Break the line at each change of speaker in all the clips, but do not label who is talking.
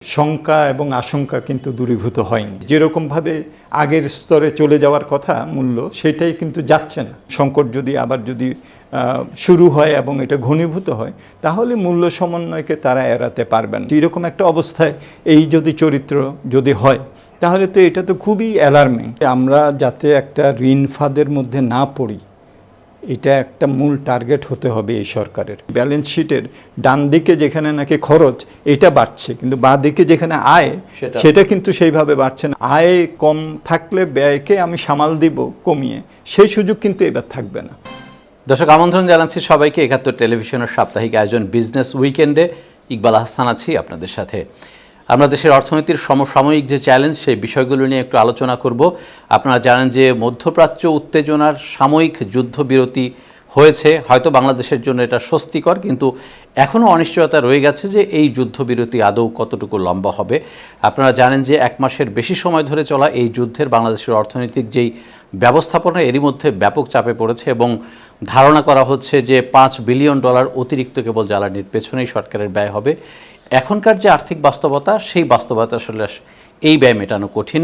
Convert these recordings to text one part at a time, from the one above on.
শঙ্কা এবং আশঙ্কা কিন্তু দূরীভূত হয়নি। যেরকমভাবে আগের স্তরে চলে যাওয়ার কথা মূল্য, সেটাই কিন্তু যাচ্ছে না। সংকট যদি আবার শুরু হয় এবং এটা ঘনীভূত হয়, তাহলে মূল্য সমন্বয়কে তারা এড়াতে পারবেন। এরকম একটা অবস্থায় এই চরিত্র যদি হয়, তাহলে তো এটা তো খুবই অ্যালার্মিং। আমরা যাতে একটা ঋণ ফাঁদের মধ্যে না পড়ি, এটা একটা মূল টার্গেট হতে হবে এই সরকারের। ব্যালেন্স শিটের ডান দিকে যেখানে নাকি খরচ, এটা বাড়ছে, কিন্তু বাঁ দিকে যেখানে আয়, সেটা কিন্তু সেইভাবে বাড়ছে না। আয় কম থাকলে ব্যয়কে আমি সামাল দিব কমিয়ে, সেই সুযোগ কিন্তু এবার থাকবে না।
দর্শক, আমন্ত্রণ জানাচ্ছি সবাইকে ৭১ টেলিভিশনের সাপ্তাহিক আয়োজন বিজনেস উইকেন্ডে। ইকবাল আহসান আছি আপনাদের সাথে। আমরা দেশের অর্থনীতির সমসাময়িক যে চ্যালেঞ্জ, সেই বিষয়গুলো নিয়ে একটু আলোচনা করব। আপনারা জানেন যে মধ্যপ্রাচ্য উত্তেজনার সাময়িক যুদ্ধবিরতি হয়েছে। হয়তো বাংলাদেশের জন্য এটা স্বস্তিকর, কিন্তু এখনও অনিশ্চয়তা রয়ে গেছে যে এই যুদ্ধবিরতি আদৌ কতটুকু লম্বা হবে। আপনারা জানেন যে ১ মাসের বেশি সময় ধরে চলা এই যুদ্ধের বাংলাদেশের অর্থনৈতিক যেই ব্যবস্থাপনা, এরই মধ্যে ব্যাপক চাপে পড়েছে এবং ধারণা করা হচ্ছে যে $৫ বিলিয়ন অতিরিক্ত কেবল জ্বালানির পেছনেই সরকারের ব্যয় হবে। এখনকার যে আর্থিক বাস্তবতা, সেই বাস্তবতা আসলে এই ব্যয় মেটানো কঠিন।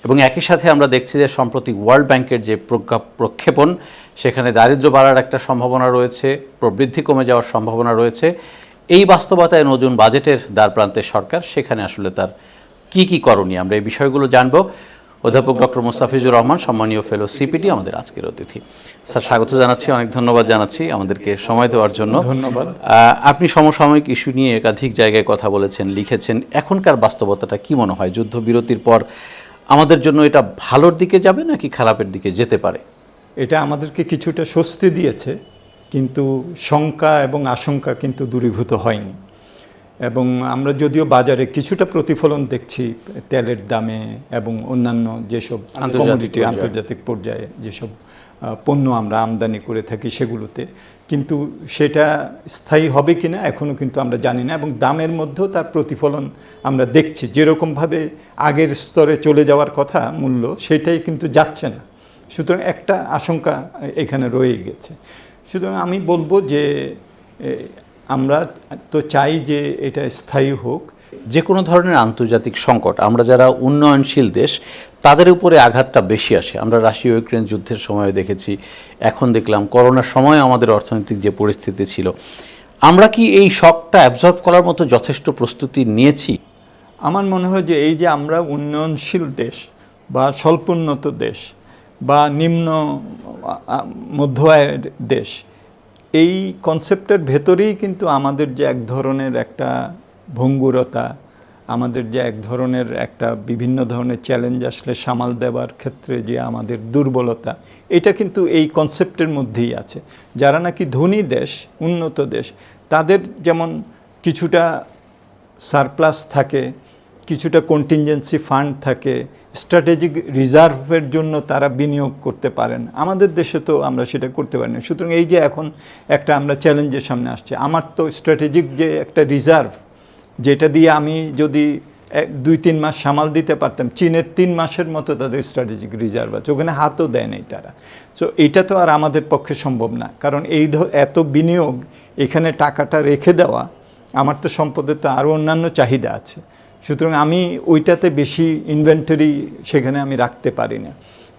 এবং একই সাথে আমরা দেখছি যে সম্প্রতি ওয়ার্ল্ড ব্যাংকের যে প্রক্ষেপণ, সেখানে দারিদ্র্য বাড়ার একটা সম্ভাবনা রয়েছে, প্রবৃদ্ধি কমে যাওয়ার সম্ভাবনা রয়েছে। এই বাস্তবতায় নতুন বাজেটের দ্বারপ্রান্তে সরকার, সেখানে আসলে তার কি করণীয়, আমরা এই বিষয়গুলো জানব। অধ্যাপক ডক্টর মোস্তাফিজুর রহমান, সম্মানীয় ফেলো সিপিডি, আমাদের আজকের অতিথি। স্যার, স্বাগত জানাচ্ছি, অনেক ধন্যবাদ জানাচ্ছি আমাদেরকে সময় দেওয়ার জন্য।
ধন্যবাদ।
আপনি সমসাময়িক ইস্যু নিয়ে একাধিক জায়গায় কথা বলেছেন, লিখেছেন। এখনকার বাস্তবতাটা কি মনে হয়? যুদ্ধবিরতির পর আমাদের জন্য এটা ভালোর দিকে যাবে নাকি খারাপের দিকে যেতে পারে?
এটা আমাদেরকে কিছুটা স্বস্তি দিয়েছে, কিন্তু শঙ্কা এবং আশঙ্কা কিন্তু দূরীভূত হয়নি। এবং আমরা যদিও বাজারে কিছুটা প্রতিফলন দেখছি তেলের দামে এবং অন্যান্য যেসব কমোডিটি আন্তর্জাতিক পর্যায়ে যেসব পণ্য আমরা আমদানি করে থাকি সেগুলোতে, কিন্তু সেটা স্থায়ী হবে কিনা এখনও কিন্তু আমরা জানি না। এবং দামের মধ্যেও তার প্রতিফলন আমরা দেখছি। যেরকমভাবে আগের স্তরে চলে যাওয়ার কথা মূল্য, সেটাই কিন্তু যাচ্ছে না। সুতরাং একটা আশঙ্কা এখানে রয়ে গেছে। সুতরাং আমি বলবো যে আমরা তো চাই যে এটা স্থায়ী হোক।
যে কোনো ধরনের আন্তর্জাতিক সংকট, আমরা যারা উন্নয়নশীল দেশ, তাদের উপরে আঘাতটা বেশি আসে। আমরা রাশিয়া ইউক্রেন যুদ্ধের সময় দেখেছি, এখন দেখলাম করোনার সময় আমাদের অর্থনৈতিক যে পরিস্থিতি ছিল। আমরা কি এই শকটা অ্যাবজর্ব করার মতো যথেষ্ট প্রস্তুতি নিয়েছি?
আমার মনে হয় যে এই যে আমরা উন্নয়নশীল দেশ বা স্বল্পোন্নত দেশ বা নিম্ন মধ্য আয়ের দেশ, এই কনসেপ্টের ভেতরেই কিন্তু আমাদের যে এক ধরনের একটা ভঙ্গুরতা, আমাদের যে এক ধরনের একটা বিভিন্ন ধরনের চ্যালেঞ্জ আসলে সামাল দেওয়ার ক্ষেত্রে যে আমাদের দুর্বলতা, এটা কিন্তু এই কনসেপ্টের মধ্যেই আছে। যারা নাকি ধনী দেশ, উন্নত দেশ, তাদের যেমন কিছুটা সারপ্লাস থাকে, কিছুটা কন্টিনজেন্সি ফান্ড থাকে, স্ট্র্যাটেজিক রিজার্ভের জন্য তারা বিনিয়োগ করতে পারেন। আমাদের দেশে তো আমরা সেটা করতে পারি না। সুতরাং এই যে এখন একটা আমরা চ্যালেঞ্জের সামনে আসছে, আমার তো স্ট্র্যাটেজিক যে একটা রিজার্ভ, যেটা দিয়ে আমি যদি ২-৩ মাস সামাল দিতে পারতাম, চীনের ৩ মাসের মতো তাদের স্ট্র্যাটেজিক রিজার্ভ আছে, ওখানে হাতও দেয় নাই তারা। সো এটা তো আর আমাদের পক্ষে সম্ভব না, কারণ এত বিনিয়োগ, এখানে টাকাটা রেখে দেওয়া, আমার তো সম্পদের তো আরও অন্যান্য চাহিদা আছে। সুতরাং আমি ওইটাতে বেশি ইনভেন্টরি সেখানে আমি রাখতে পারি না।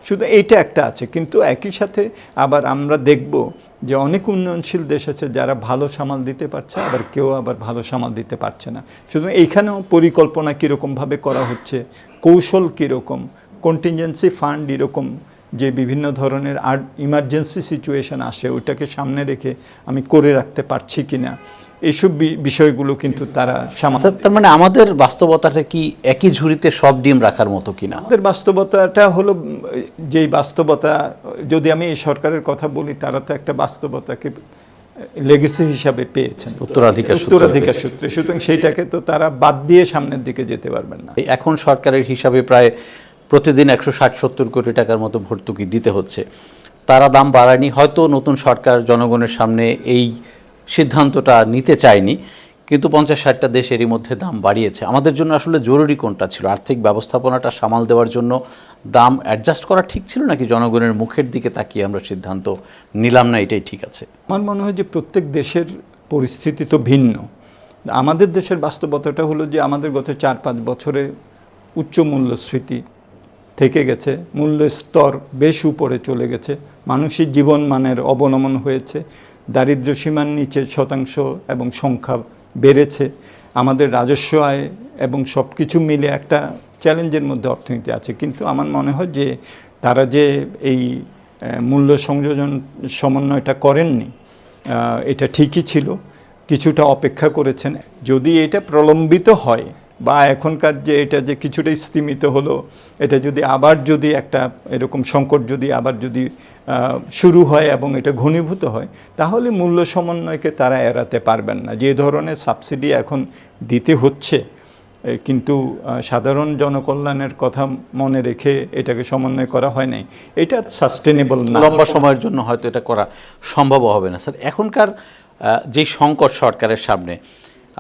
শুধু এইটা একটা আছে, কিন্তু একই সাথে আবার আমরা দেখব যে অনেক উন্নয়নশীল দেশ আছে যারা ভালো সামাল দিতে পারছে, আবার কেউ আবার ভালো সামাল দিতে পারছে না। সুতরাং এইখানেও পরিকল্পনা কীরকমভাবে করা হচ্ছে, কৌশল কীরকম, কন্টিনজেন্সি ফান্ড এরকম যে বিভিন্ন ধরনের ইমার্জেন্সি সিচুয়েশন আসে, ওইটাকে সামনে রেখে আমি করে রাখতে পারছি কিনা, এইসব বিষয়গুলো কিন্তু তারা সামাল।
তার মানে আমাদের বাস্তবতাটা কি একই ঝুড়িতে সব ডিম রাখার মতো কিনা?
আমাদের বাস্তবতাটা হলো যেই বাস্তবতা, যদি আমি এই সরকারের কথা বলি, তারা তো একটা বাস্তবতাকে লেগেসি হিসাবে পেয়েছেন, উত্তরাধিকার সূত্রে। সুতরাং সেইটাকে তো তারা বাদ দিয়ে সামনের দিকে যেতে পারবেন না।
এখন সরকারের হিসাবে প্রায় প্রতিদিন ১৬০-৭০ কোটি টাকার মতো ভর্তুকি দিতে হচ্ছে। তারা দাম বাড়ায়নি, হয়তো নতুন সরকার জনগণের সামনে এই সিদ্ধান্তটা নিতে চায়নি, কিন্তু ৫০-৬০টা দেশ এরই মধ্যে দাম বাড়িয়েছে। আমাদের জন্য আসলে জরুরি কোনটা ছিল? আর্থিক ব্যবস্থাপনাটা সামাল দেওয়ার জন্য দাম অ্যাডজাস্ট করা ঠিক ছিল, নাকি জনগণের মুখের দিকে তাকিয়ে আমরা সিদ্ধান্ত নিলাম না এটাই ঠিক আছে?
আমার মনে হয় যে প্রত্যেক দেশের পরিস্থিতি তো ভিন্ন। আমাদের দেশের বাস্তবতাটা হলো যে আমাদের গত 4-5 বছরে উচ্চ মূল্যস্ফীতি থেকে গেছে, মূল্যের স্তর বেশ উপরে চলে গেছে, মানুষের জীবনমানের অবনমন হয়েছে, দারিদ্র্য সীমার নিচে শতাংশ এবং সংখ্যা বেড়েছে, আমাদের রাজস্ব আয় এবং সব কিছু মিলে একটা চ্যালেঞ্জের মধ্যে অর্থনীতি আছে। কিন্তু আমার মনে হয় যে তারা যে এই মূল্য সংযোজন সমন্বয়টা করেননি, এটা ঠিকই ছিল, কিছুটা অপেক্ষা করেছেন। যদি এটা প্রলম্বিত হয় বা এখনকার যে এটা যে কিছুটা স্তিমিত হলো, এটা যদি আবার যদি একটা এরকম সংকট যদি আবার যদি শুরু হয় এবং এটা ঘনীভূত হয়, তাহলে মূল্য সমন্বয়কে তারা এড়াতে পারবেন না। যে ধরনের সাবসিডি এখন দিতে হচ্ছে, কিন্তু সাধারণ জনকল্যাণের কথা মনে রেখে এটাকে সমন্বয় করা হয় নাই, এটা সাস্টেনেবল না।
লম্বা সময়ের জন্য হয়তো এটা করা সম্ভব হবে না। স্যার, এখনকার যে সংকট সরকারের সামনে,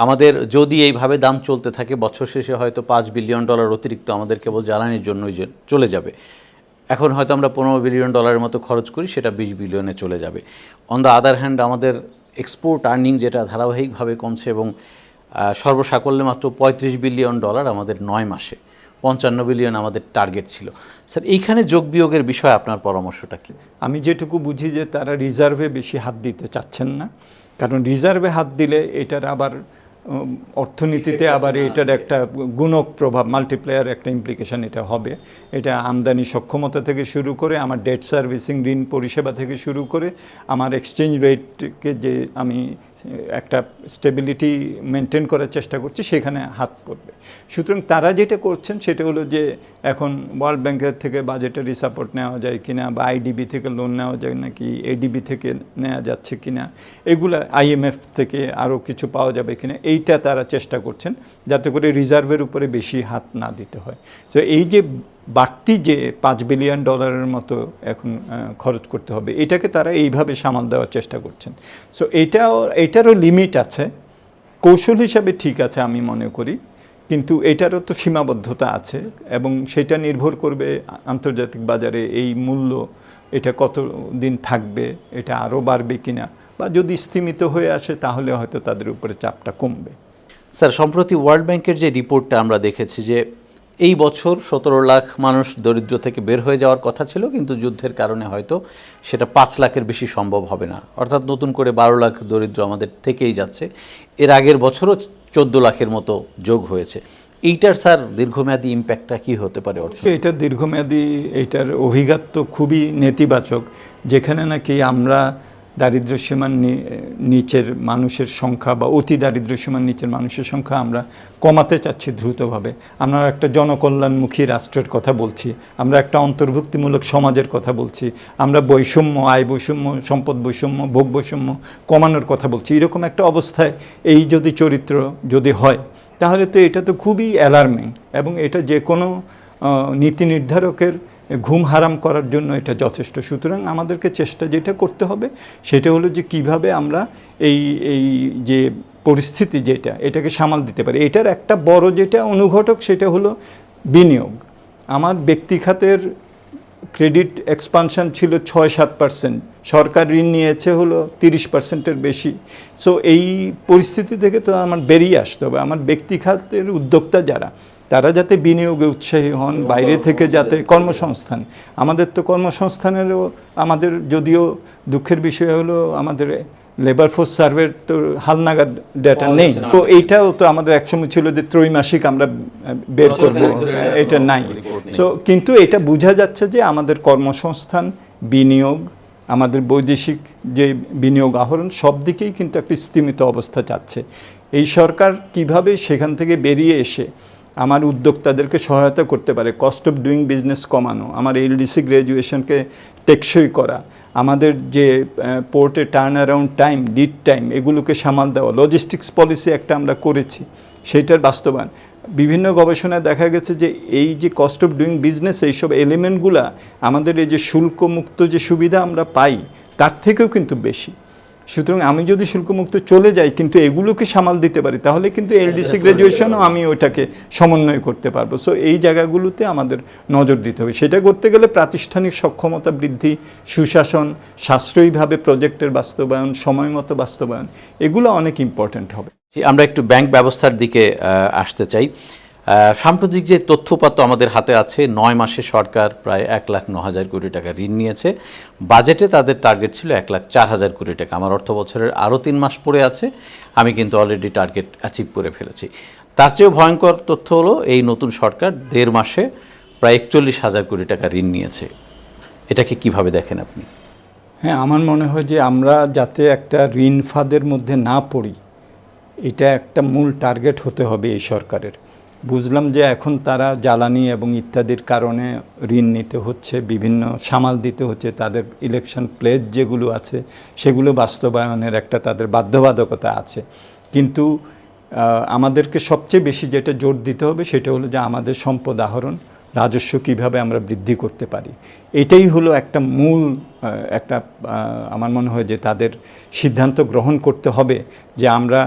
আমাদের যদি এইভাবে দাম চলতে থাকে, বছর শেষে হয়তো $5 বিলিয়ন অতিরিক্ত আমাদের কেবল জ্বালানির জন্যই চলে যাবে। এখন হয়তো আমরা $15 বিলিয়ন মতো খরচ করি, সেটা 20 বিলিয়নে চলে যাবে। অন দ্য আদার হ্যান্ড, আমাদের এক্সপোর্ট আর্নিং যেটা ধারাবাহিকভাবে কমছে এবং সর্বসাকল্যে মাত্র $35 বিলিয়ন আমাদের 9 মাসে, 55 বিলিয়ন আমাদের টার্গেট ছিল। স্যার, এইখানে যোগ বিয়োগের বিষয়ে আপনার পরামর্শটা কি?
আমি যেটুকু বুঝি যে তারা রিজার্ভে বেশি হাত দিতে চাচ্ছেন না, কারণ রিজার্ভে হাত দিলে এটার আবার অর্থনীতিতে আবার এটার একটা গুণক প্রভাব, মাল্টিপ্লায়ার একটা ইমপ্লিকেশন এটা হবে। এটা আমদানি সক্ষমতা থেকে শুরু করে, আমার ডেট সার্ভিসিং ঋণ পরিষেবা থেকে শুরু করে, আমার এক্সচেঞ্জ রেটকে যে আমি একটা স্টেবিলিটি মেনটেন করার চেষ্টা করছি, সেখানে হাত পড়বে। সুতরাং তারা যেটা করছেন সেটা হলো যে এখন ওয়ার্ল্ড ব্যাংকের থেকে বাজেটারি সাপোর্ট নেওয়া যায় কিনা, বা আইডিবি থেকে লোন নেওয়া যায় নাকি, এডিবি থেকে নেওয়া যাচ্ছে কিনা, এগুলা IMF থেকে আরও কিছু পাওয়া যাবে কিনা, এইটা তারা চেষ্টা করছেন যাতে করে রিজার্ভের উপরে বেশি হাত না দিতে হয়। তো এই যে বাড়তি যে $5 বিলিয়ন মতো এখন খরচ করতে হবে, এটাকে তারা এইভাবে সামাল দেওয়ার চেষ্টা করছেন। সো এটারও লিমিট আছে, কৌশল হিসাবে ঠিক আছে আমি মনে করি, কিন্তু এটারও তো সীমাবদ্ধতা আছে এবং সেটা নির্ভর করবে আন্তর্জাতিক বাজারে এই মূল্য এটা কত দিন থাকবে, এটা আরও বাড়বে কিনা, বা যদি স্থিমিত হয়ে আসে তাহলে হয়তো তাদের উপরে চাপটা কমবে।
স্যার, সম্প্রতি ওয়ার্ল্ড ব্যাংকের যে রিপোর্টটা আমরা দেখেছি যে এই বছর 17 লাখ মানুষ দরিদ্র থেকে বের হয়ে যাওয়ার কথা ছিল, কিন্তু যুদ্ধের কারণে হয়তো সেটা 5 লাখের বেশি সম্ভব হবে না, অর্থাৎ নতুন করে 12 লাখ দরিদ্র আমাদের থেকেই যাচ্ছে। এর আগের বছরও 14 লাখের মতো যোগ হয়েছে। এইটার স্যার দীর্ঘমেয়াদী ইম্প্যাক্টটা কী হতে পারে?
এটা দীর্ঘমেয়াদী, এইটার অভিঘাত তো খুবই নেতিবাচক, যেখানে নাকি আমরা দারিদ্র্য সীমার নিচের মানুষের সংখ্যা বা অতি দারিদ্র্য সীমার নিচের মানুষের সংখ্যা আমরা কমাতে চাচ্ছি দ্রুতভাবে। আমরা একটা জনকল্যাণমুখী রাষ্ট্রের কথা বলছি, আমরা একটা অন্তর্ভুক্তিমূলক সমাজের কথা বলছি, আমরা বৈষম্য, আয় বৈষম্য, সম্পদ বৈষম্য, ভোগ বৈষম্য কমানোর কথা বলছি। এরকম একটা অবস্থায় এই যদি চরিত্র যদি হয়, তাহলে তো এটা তো খুবই অ্যালার্মিং, এবং এটা যে কোনো নীতি নির্ধারকের ঘুম হারাম করার জন্য এটা যথেষ্ট। সুতরাং আমাদেরকে চেষ্টা যেটা করতে হবে সেটা হলো যে কিভাবে আমরা এই যে পরিস্থিতি যেটা, এটাকে সামাল দিতে পারি। এটার একটা বড় যেটা অনুঘটক সেটা হলো বিনিয়োগ। আমার ব্যক্তি খাতের ক্রেডিট এক্সপানশন ছিল 6-7%, সরকার ঋণ নিয়েছে হলো 30%-এর বেশি। সো এই পরিস্থিতি থেকে তো আমার বেরিয়ে আসতে হবে। আমার ব্যক্তি খাতের উদ্যোক্তা যারা, তারা যাতে বিনিয়োগে উৎসাহী হন, বাইরে থেকে যাতে কর্মসংস্থান, আমাদের তো কর্মসংস্থানেরও আমাদের যদিও দুঃখের বিষয় হলো আমাদের লেবার ফোর্স সার্ভের তো হালনাগাদ ডেটা নেই। তো এইটাও তো আমাদের একসময় ছিল যে ত্রৈমাসিক আমরা বের করব, এটা নাই। সো কিন্তু এটা বোঝা যাচ্ছে যে আমাদের কর্মসংস্থান, বিনিয়োগ, আমাদের বৈদেশিক যে বিনিয়োগ আহরণ, সব দিকেই কিন্তু একটা স্থিমিত অবস্থা চাচ্ছে। এই সরকার কিভাবে সেখান থেকে বেরিয়ে এসে আমার উদ্যোক্তাদেরকে সহায়তা করতে পারে, কস্ট অফ ডুইং বিজনেস কমানো, আমার LDC গ্র্যাজুয়েশনকে টেকসই করা, আমাদের যে পোর্টে turn around time, lead time, এগুলোকে সামাল দেওয়া, লজিস্টিক্স পলিসি একটা আমরা করেছি, সেইটার বাস্তবায়ন। বিভিন্ন গবেষণায় দেখা গেছে যে এই যে কস্ট অফ ডুইং বিজনেস, এইসব এলিমেন্টগুলা আমাদের এই যে শুল্কমুক্ত যে সুবিধা আমরা পাই তার থেকেও কিন্তু বেশি। সুতরাং আমি যদি শুল্কমুক্ত চলে যাই কিন্তু এগুলোকে সামাল দিতে পারি তাহলে কিন্তু এলডিসি গ্র্যাজুয়েশনও আমি ওইটাকে সমন্বয় করতে পারবো। সো এই জায়গাগুলোতে আমাদের নজর দিতে হবে। সেটা করতে গেলে প্রাতিষ্ঠানিক সক্ষমতা বৃদ্ধি, সুশাসন, সাশ্রয়ীভাবে প্রজেক্টের বাস্তবায়ন, সময় মতো বাস্তবায়ন, এগুলো অনেক ইম্পর্ট্যান্ট হবে।
আমরা একটু ব্যাংক ব্যবস্থার দিকে আসতে চাই। সাম্প্রতিক যে তথ্যপাত্র আমাদের হাতে আছে, 9 মাসে সরকার প্রায় 1,09,000 কোটি টাকা ঋণ নিয়েছে। বাজেটে তাদের টার্গেট ছিল 1,04,000 কোটি টাকা। আমার অর্থ বছরের আরও 3 মাস পড়ে আছে, আমি কিন্তু অলরেডি টার্গেট অ্যাচিভ করে ফেলেছি। তার চেয়েও ভয়ঙ্কর তথ্য হলো এই নতুন সরকার 1.5 মাসে প্রায় 41,000 কোটি টাকা ঋণ নিয়েছে। এটাকে কিভাবে দেখেন আপনি?
হ্যাঁ, আমার মনে হয় যে আমরা যাতে একটা ঋণ ফাঁদের মধ্যে না পড়ি, এটা একটা মূল টার্গেট হতে হবে এই সরকারের। বুঝলাম যে এখন তারা জ্বালানি এবং ইত্যাদির কারণে ঋণ নিতে হচ্ছে, বিভিন্ন সামাল দিতে হচ্ছে, তাদের ইলেকশন প্লেজ যেগুলো আছে সেগুলো বাস্তবায়নের একটা তাদের বাধ্যবাধকতা আছে। কিন্তু আমাদেরকে সবচেয়ে বেশি যেটা জোর দিতে হবে সেটা হলো যে আমাদের সম্পদ আহরণ, রাজস্ব কিভাবে আমরা বৃদ্ধি করতে পারি। এটাই হলো একটা মূল একটা আমার মনে হয় যে তাদের সিদ্ধান্ত গ্রহণ করতে হবে যে আমরা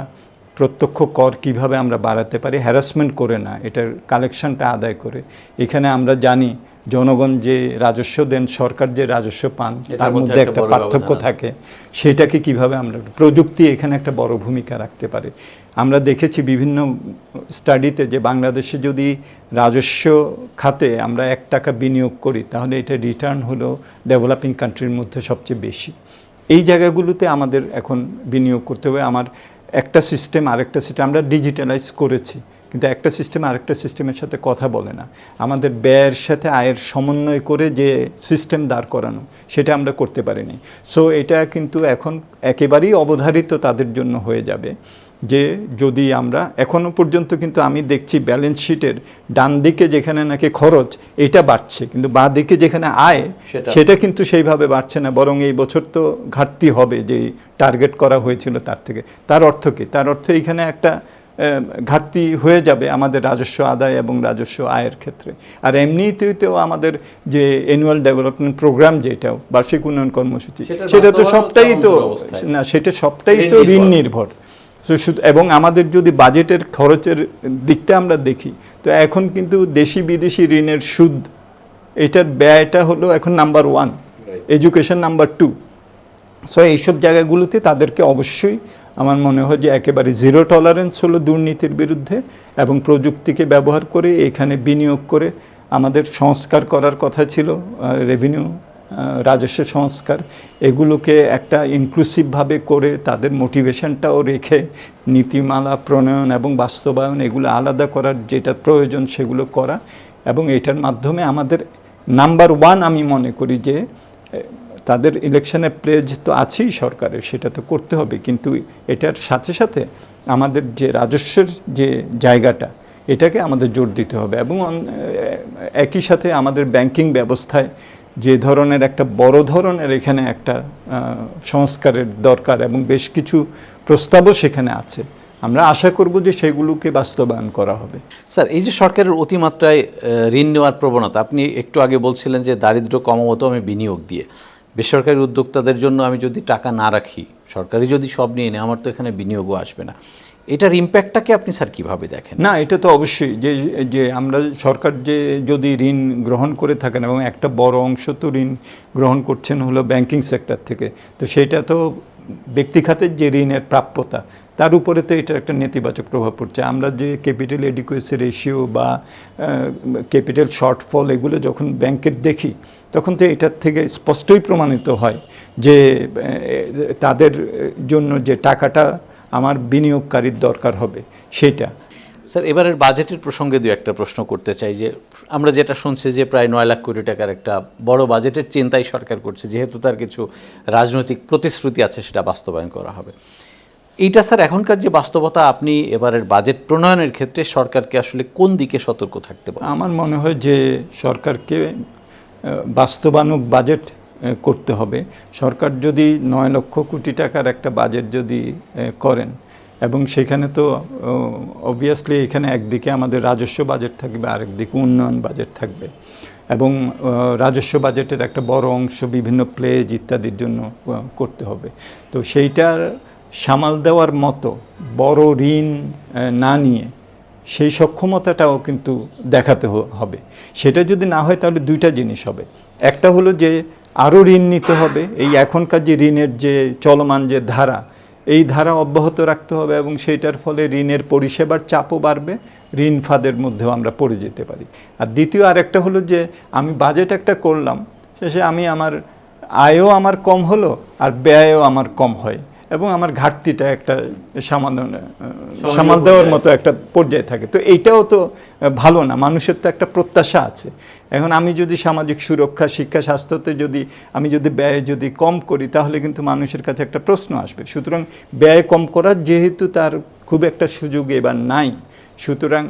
প্রত্যক্ষ কর কিভাবে আমরা বাড়াতে পারি, হ্যারাসমেন্ট করে না, এটার কালেকশনটা আদায় করে। এখানে আমরা জানি জনগণ যে রাজস্ব দেন, সরকার যে রাজস্ব পান, তার মধ্যে একটা পার্থক্য থাকে। সেটাকে কিভাবে আমরা, প্রযুক্তি এখানে একটা বড় ভূমিকা রাখতে পারে। আমরা দেখেছি বিভিন্ন স্টাডিতে যে বাংলাদেশে যদি রাজস্ব খাতে আমরা 1 টাকা বিনিয়োগ করি তাহলে এটা রিটার্ন হলো ডেভেলপিং কান্ট্রির মধ্যে সবচেয়ে বেশি। এই জায়গাগুলোতে আমাদের এখন বিনিয়োগ করতে হবে। আমার একটা সিস্টেম আরেকটা সিস্টেম আমরা ডিজিটালাইজ করেছি, কিন্তু একটা সিস্টেম আরেকটা সিস্টেমের সাথে কথা বলে না। আমাদের ব্যয়ের সাথে আয়ের সমন্বয় করে যে সিস্টেম দাঁড় করানো, সেটা আমরা করতে পারিনি। সো এটা কিন্তু এখন একেবারেই অবধারিত তাদের জন্য হয়ে যাবে যে যদি আমরা এখনও পর্যন্ত কিন্তু আমি দেখছি ব্যালেন্স শিটের ডান দিকে যেখানে নাকি খরচ এটা বাড়ছে, কিন্তু বাঁ দিকে যেখানে আয় সেটা কিন্তু সেইভাবে বাড়ছে না, বরং এই বছর তো ঘাটতি হবে যে টার্গেট করা হয়েছিল তার থেকে। তার অর্থ কি? তার অর্থ এখানে একটা ঘাটতি হয়ে যাবে আমাদের রাজস্ব আদায় এবং রাজস্ব আয়ের ক্ষেত্রে। আর এমনিতেও আমাদের যে অ্যানুয়াল ডেভেলপমেন্ট প্রোগ্রাম, যেটাও বার্ষিক উন্নয়ন কর্মসূচি, সেটা তো সবটাই তো না, সেটা সবটাই তো ঋণ নির্ভর। এবং আমাদের যদি বাজেটের খরচের দিকটা আমরা দেখি তো এখন কিন্তু দেশি বিদেশি ঋণের সুদ, এটার ব্যয়টা হলো এখন নাম্বার 1, এডুকেশন নাম্বার 2। সো এইসব জায়গাগুলোতে তাদেরকে অবশ্যই আমার মনে হয় যে একেবারে জিরো টলারেন্স হলো দুর্নীতির বিরুদ্ধে, এবং প্রযুক্তিকে ব্যবহার করে এখানে বিনিয়োগ করে আমাদের সংস্কার করার কথা ছিল, রেভিনিউ রাজস্ব সংস্কার, এগুলোকে একটা ইনক্লুসিভভাবে করে তাদের মোটিভেশনটাও রেখে নীতিমালা প্রণয়ন এবং বাস্তবায়ন এগুলো আলাদা করার যেটা প্রয়োজন সেগুলো করা। এবং এটার মাধ্যমে আমাদের নাম্বার 1 আমি মনে করি যে তাদের ইলেকশনের প্লেজ তো আছেই সরকারের, সেটা তো করতে হবে, কিন্তু এটার সাথে সাথে আমাদের যে রাজস্বের যে জায়গাটা এটাকে আমাদের জোর দিতে হবে। এবং একই সাথে আমাদের ব্যাংকিং ব্যবস্থায় যে ধরনের একটা বড় ধরনের এখানে একটা সংস্কারের দরকার এবং বেশ কিছু প্রস্তাবও সেখানে আছে, আমরা আশা করব যে সেগুলোকে বাস্তবায়ন করা হবে।
স্যার, এই যে সরকারের অতিমাত্রায় ঋণ নেওয়ার প্রবণতা, আপনি একটু আগে বলছিলেন যে দারিদ্র্য কমাবো আমি বিনিয়োগ দিয়ে, বেসরকারি উদ্যোক্তাদের জন্য আমি যদি টাকা না রাখি, সরকারি যদি সব নিয়ে নেয়, আমার তো এখানে বিনিয়োগও আসবে না। এটার ইম্প্যাক্টটাকে আপনি স্যার কীভাবে দেখেন?
না, এটা তো অবশ্যই যে আমরা সরকার যে যদি ঋণ গ্রহণ করে থাকেন এবং একটা বড় অংশ তো ঋণ গ্রহণ করছেন হলো ব্যাংকিং সেক্টর থেকে, তো সেটা তো ব্যক্তি খাতের যে ঋণের প্রাপ্যতা তার উপরে তো এটার একটা নেতিবাচক প্রভাব পড়ছে। আমরা যে ক্যাপিটাল এডিকুয়েসি রেশিও বা ক্যাপিটাল শর্টফল এগুলো যখন ব্যাংকের দেখি তখন তো এটার থেকে স্পষ্টই প্রমাণিত হয় যে তাদের জন্য যে টাকাটা আমার বিনিয়োগকারীর দরকার হবে সেটা।
স্যার, এবারের বাজেটের প্রসঙ্গে একটা প্রশ্ন করতে চাই যে আমরা যেটা শুনছি যে প্রায় 9 লাখ কোটি টাকার একটা বড় বাজেটের চিন্তাই সরকার করছে, যেহেতু তার কিছু রাজনৈতিক প্রতিশ্রুতি আছে সেটা বাস্তবায়ন করা হবে। এইটা স্যার এখনকার যে বাস্তবতা, আপনি এবারের বাজেট প্রণয়নের ক্ষেত্রে সরকারকে আসলে কোন দিকে সতর্ক থাকতে পারে?
আমার মনে হয় যে সরকারকে বাস্তবানুক বাজেট করতে হবে। সরকার যদি 9 লক্ষ কোটি টাকার একটা বাজেট যদি করেন, এবং সেখানে তো অবভিয়াসলি এখানে একদিকে আমাদের রাজস্ব বাজেট থাকবে, আরেকদিকে উন্নয়ন বাজেট থাকবে। এবং রাজস্ব বাজেটের একটা বড় অংশ বিভিন্ন প্লেজ ইত্যাদির জন্য করতে হবে। তো সেইটার সামাল দেওয়ার মতো বড় ঋণ না নিয়ে সেই সক্ষমতাটাও কিন্তু দেখাতে হবে। সেটা যদি না হয় তাহলে দুইটা জিনিস হবে। একটা হলো যে আরও ঋণ নিতে হবে, এই এখনকার যে ঋণের যে চলমান যে ধারা, এই ধারা অব্যাহত রাখতে হবে এবং সেইটার ফলে ঋণের পরিষেবার চাপও বাড়বে, ঋণ ফাঁদের মধ্যেও আমরা পড়ে যেতে পারি। আর দ্বিতীয় আরেকটা হলো যে আমি বাজেট একটা করলাম, শেষে আমি আমার আয়ও আমার কম হলো আর ব্যয়ও আমার কম হয় এবং আমার ঘাটতিটা একটা সামাল দেওয়ার মতো একটা পর্যায়ে থাকে। তো এইটাও তো ভালো না, মানুষের তো একটা প্রত্যাশা আছে। এখন আমি যদি সামাজিক সুরক্ষা, শিক্ষা, স্বাস্থ্যতে আমি যদি ব্যয় যদি কম করি তাহলে কিন্তু মানুষের কাছে একটা প্রশ্ন আসবে। সুতরাং ব্যয় কম করার যেহেতু তার খুব একটা সুযোগ এবার নাই, সুতরাং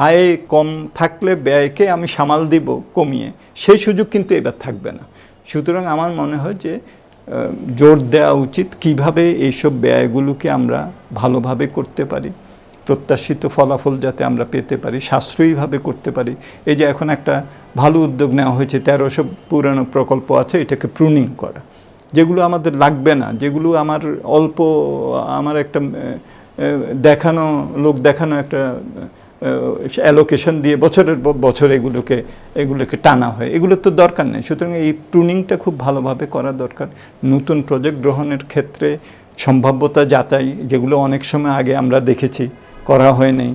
আয় কম থাকলে ব্যয়কে আমি সামাল দিব কমিয়ে, সেই সুযোগ কিন্তু এবার থাকবে না। সুতরাং আমার মনে হয় যে জোর দেওয়া উচিত কিভাবে এইসব ব্যয়গুলোকে আমরা ভালোভাবে করতে পারি, প্রত্যাশিত ফলাফল যাতে আমরা পেতে পারি, সাশ্রয়ীভাবে করতে পারি। এই যে এখন একটা ভালো উদ্যোগ নেওয়া হয়েছে, 1300 পুরানো প্রকল্প আছে, এটাকে প্রুনিং করা, যেগুলো আমাদের লাগবে না, যেগুলো আমার একটা লোক দেখানো একটা অ্যালোকেশন দিয়ে বছরের বছর এগুলোকে টানা হয়, এগুলোর তো দরকার নেই। সুতরাং এই প্রুনিংটা খুব ভালোভাবে করা দরকার। নতুন প্রজেক্ট গ্রহণের ক্ষেত্রে সম্ভাব্যতা যাচাই, যেগুলো অনেক সময় আগে আমরা দেখেছি করা হয় নাই,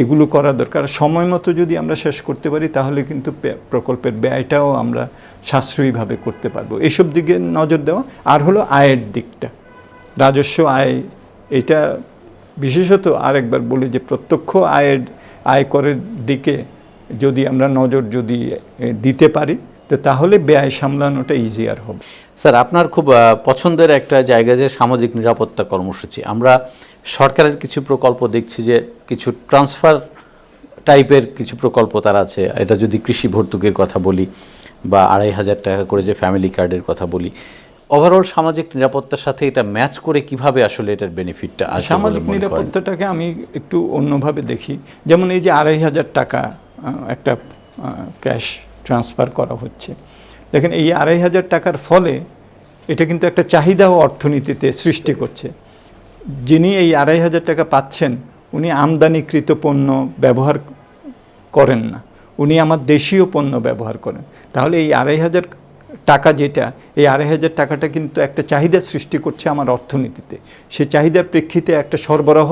এগুলো করা দরকার। সময় মতো যদি আমরা শেষ করতে পারি তাহলে কিন্তু প্রকল্পের ব্যয়টাও আমরা সাশ্রয়ীভাবে করতে পারবো। এসব দিকে নজর দেওয়া। আর হলো আয়ের দিকটা, রাজস্ব আয়, এটা বিশেষত আরেকবার বলি যে প্রত্যক্ষ আয়করের দিকে যদি আমরা নজর দিতে পারি তো তাহলে ব্যয় সামলানোটা ইজিয়ার হবে।
স্যার, আপনার খুব পছন্দের একটা জায়গা যে সামাজিক নিরাপত্তা কর্মসূচি, আমরা সরকারের কিছু প্রকল্প দেখছি যে কিছু ট্রান্সফার টাইপের কিছু প্রকল্প তার আছে। এটা যদি কৃষি ভর্তুকির কথা বলি বা 2500 টাকা করে যে ফ্যামিলি কার্ডের কথা বলি, ওভারঅল সামাজিক নিরাপত্তার সাথে এটা ম্যাচ করে কিভাবে আসলে এটার বেনিফিটটা আসবে?
সামাজিক নিরাপত্তাটাকে আমি একটু অন্যভাবে দেখি। যেমন এই যে 2500 টাকা একটা ক্যাশ ট্রান্সফার করা হচ্ছে, দেখেন এই 2500 টাকার ফলে এটা কিন্তু একটা চাহিদা ও অর্থনীতিতে সৃষ্টি করছে। যিনি এই 2500 টাকা পাচ্ছেন উনি আমদানিকৃত পণ্য ব্যবহার করেন না, উনি আমার দেশীয় পণ্য ব্যবহার করেন। তাহলে এই 2500 টাকা যেটা, এই 2500 টাকাটা কিন্তু একটা চাহিদা সৃষ্টি করছে আমার অর্থনীতিতে। সেই চাহিদার প্রেক্ষিতে একটা সরবরাহ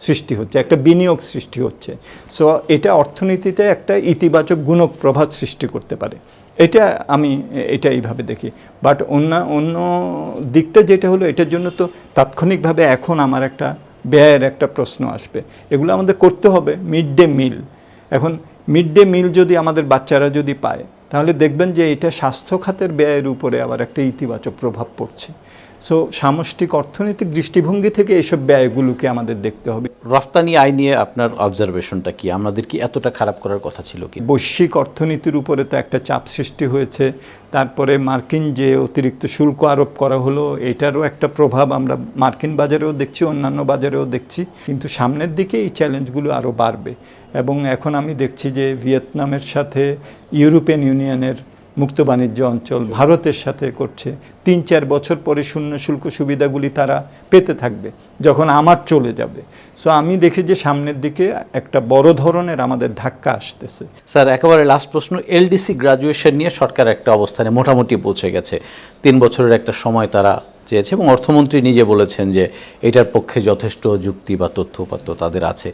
সৃষ্টি হচ্ছে, একটা বিনিয়োগ সৃষ্টি হচ্ছে। সো এটা অর্থনীতিতে একটা ইতিবাচক গুণক প্রভাব সৃষ্টি করতে পারে। আমি এইভাবে দেখি। বাট অন্য দিকটা যেটা হলো, এটার জন্য তো তাৎক্ষণিকভাবে এখন আমার একটা ব্যয়ের একটা প্রশ্ন আসবে। এগুলো আমাদের করতে হবে। মিড ডে মিল, এখন মিড ডে মিল যদি আমাদের বাচ্চারা যদি পায় তাহলে দেখবেন যে এটা স্বাস্থ্য খাতের ব্যয়ের উপরে আবার একটা ইতিবাচক প্রভাব পড়ছে। সো সামষ্টিক অর্থনৈতিক দৃষ্টিভঙ্গি থেকে এইসব ব্যয়গুলোকে আমাদের দেখতে হবে।
রফতানি আয় নিয়ে আপনার অবজারভেশনটা কি? আমাদের কি এতটা খারাপ করার কথা ছিল কি?
বৈশ্বিক অর্থনীতির উপরে তো একটা চাপ সৃষ্টি হয়েছে, তারপরে মার্কিন যে অতিরিক্ত শুল্ক আরোপ করা হলো, এটারও একটা প্রভাব আমরা মার্কিন বাজারেও দেখছি, অন্যান্য বাজারেও দেখছি। কিন্তু সামনের দিকে এই চ্যালেঞ্জগুলো আরও বাড়বে এবং এখন আমি দেখছি যে ভিয়েতনামের সাথে ইউরোপিয়ান ইউনিয়নের মুক্ত বাণিজ্য অঞ্চল ভারতের সাথে করছে। 3-4 বছর পরে শূন্য শুল্ক সুবিধাগুলি তারা পেতে থাকবে যখন আমার চলে যাবে। সো আমি দেখি যে সামনের দিকে একটা বড় ধরনের আমাদের ধাক্কা আসতেছে।
স্যার, একেবারে লাস্ট প্রশ্ন, এলডিসি গ্রাজুয়েশন নিয়ে সরকার একটা অবস্থানে মোটামুটি পৌঁছে গেছে। 3 বছরের একটা সময় তারা চেয়েছে এবং অর্থমন্ত্রী নিজে বলেছেন যে এটার পক্ষে যথেষ্ট যুক্তি বা তথ্যপাত্র তাদের আছে।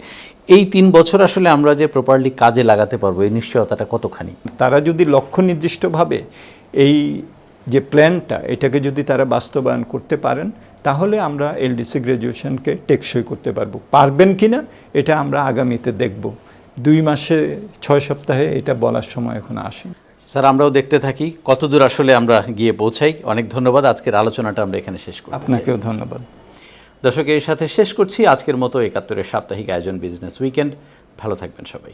এই 3 বছর আসলে আমরা যে প্রপারলি কাজে লাগাতে পারবো এই নিশ্চয়তাটা কতখানি?
তারা যদি লক্ষ্য নির্দিষ্টভাবে এই যে প্ল্যানটা এটাকে যদি তারা বাস্তবায়ন করতে পারেন তাহলে আমরা এলডিসি গ্র্যাজুয়েশনকে টেকসই করতে পারবো। পারবেন কি না এটা আমরা আগামীতে দেখব। 2 মাসে 6 সপ্তাহে এটা বলার সময় এখন আসে।
স্যার, আমরাও দেখতে থাকি কতদূর আসলে আমরা গিয়ে পৌঁছাই। অনেক ধন্যবাদ। আজকের আলোচনাটা আমরা এখানে শেষ করছি।
আপনাকেও ধন্যবাদ।
দর্শক, এর সাথে শেষ করছি আজকের মতো 71-এর সাপ্তাহিক আয়োজন বিজনেস উইকেন্ড। ভালো থাকবেন সবাই।